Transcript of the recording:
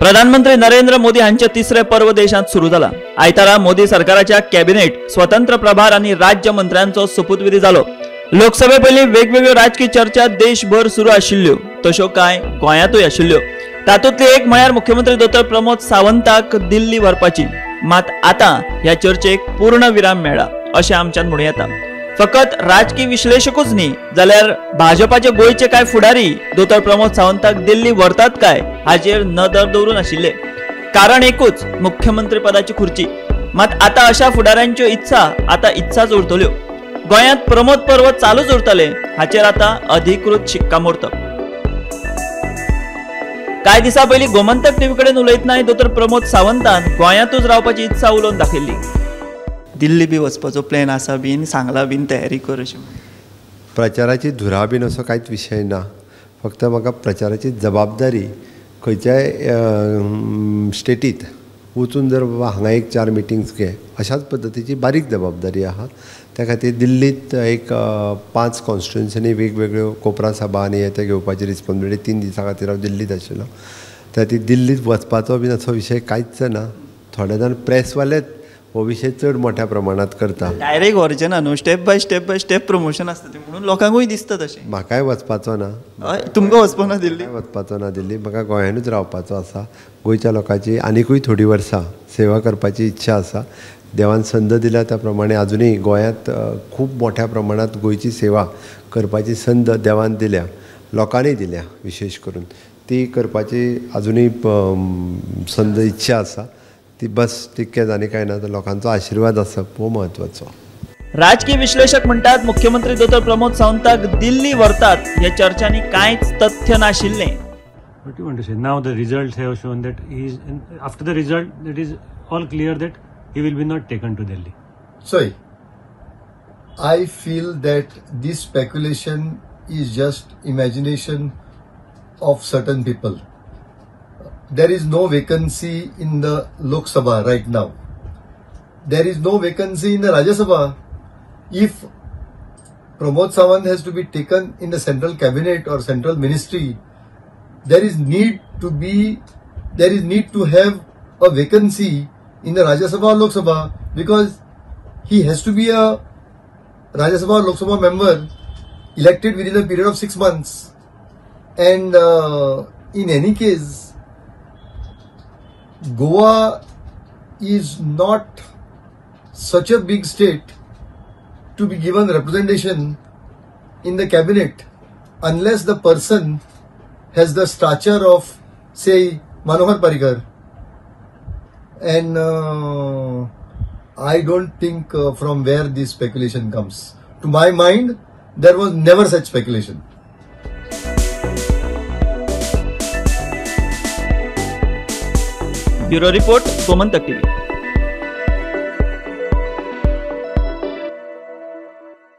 प्रधानमंत्री नरेंद्र मोदी यांचे तिसरे पर्व देशात सुरू झाला। आयतारा मोदी सरकाराच्या कॅबिनेट स्वतंत्र प्रभार आणि राज्य मंत्र्यांचो सुपूतविधी झालो। लोकसभे पयली वेगवेगळ्यो राजकीय चर्चा देशभर सुरू आशिल्ल्यो, तश्यो कांय गोंयांतूय आशिल्ल्यो। तातूंतली एक म्हळ्यार मुख्यमंत्री डॉ. प्रमोद सावंताक दिल्ली व्हरपाची। मात आता ह्या चर्चेक पूर्ण विराम मेळ्ळा अशें आमच्यान म्हणूं येता। फकत राजकीय विश्लेषकूच न्ही जाल्यार भाजपाचे गोंयचे कांय फुडारी डॉ. प्रमोद सावंताक दिल्ली व्हरतात काय हाचेर नदर दवरून आशिल्ले। कारण एकूच, मुख्यमंत्री पदाची खुर्ची। मात आता अशा फुडाऱ्यांच्यो इच्छाच उरतल्यो। गोंयांत प्रमोद पर्व चालूच उरतले हाचेर आता अधिकृत शिक्कामोर्तब। कांय दिसा पयलीं गोमंतक टीव्ही कडेन उलयतना डॉ. प्रमोद सावंतान गोंयांतूच रावपाची इच्छा उलोवन दाखयल्ली। दिल्ली बी वचपाचो प्लॅन आसा बीन, सांगला बीन तयारी कर अशें। प्रचाराची धुरा बीन असो कांयच विशय ना, फक्त म्हाका प्रचाराची जबाबदारी खंयच्याय स्टेटीत वचून जर बाबा हांगा एक 4 मिटिंग्स घे अशाच पद्दतीची बारीक जबाबदारी आहा। त्या खातीर दिल्लीत एक 5 कॉन्स्टिट्युएन्सीनी वेगवेगळ्यो कोपरा सभा आनी हे घेवपाची रिस्पॉन्सिबिलिटी 3 दिसां खातीर हांव दिल्लीत आशिल्लो। त्या खातीर दिल्लीत वचपाचो बीन असो विशय कांयच ना। थोडे जाण प्रेसवालेच हो विशय चड मोठ्या प्रमाणात करता। डायरेक्ट व्हरचें ना न्हू, स्टेप बाय स्टेप प्रमोशन आसता तें, म्हणून लोकांकूय दिसता तशें। म्हाकाय वचपाचो ना, तुमकां वचपाक ना दिल्ली? वचपाचो ना दिल्ली, म्हाका गोंयांतूच रावपाचो आसा। गोंयच्या लोकांची आनीकूय थोडी वर्सां सेवा करपाची इच्छा आसा। देवान संद दिल्या त्या प्रमाणे अजुनूय गोंयांत खूब मोठ्या प्रमाणात गोंयची सेवा करपाची संद देवान दिल्या, लोकांनी दिल्या विशेश करून। ती करपाची अजुनूय संद इच्छा आसा ती बस तितकेंच, आनी कांय ना। लोकांचो आशिर्वाद आसप हो म्हत्वाचो। राजकीय विश्लेषक म्हणटात मुख्यमंत्री डॉ. प्रमोद सावंताक दिल्ली व्हरतात ह्या चर्चांनी कांयच तथ्य नाशिल्लें। What do you want to say? Now the results have shown that after the result, it is all clear that he will be not taken to Delhi. Sorry, I feel that this speculation is just imagination of certain people. There is no vacancy in the Lok Sabha right now. There is no vacancy in the Rajya Sabha. If Pramod Sawant has to be taken in the central cabinet or central ministry, there is need to have a vacancy in the Rajya Sabha or Lok Sabha, because he has to be a Rajya Sabha or Lok Sabha member elected within a period of 6 months. And in any case, Goa is not such a big state to be given representation in the cabinet unless the person has the stature of, say, Manohar Parrikar. And I don't think from where this speculation comes. To my mind, there was never such speculation. Bureau report, Gomantak TV.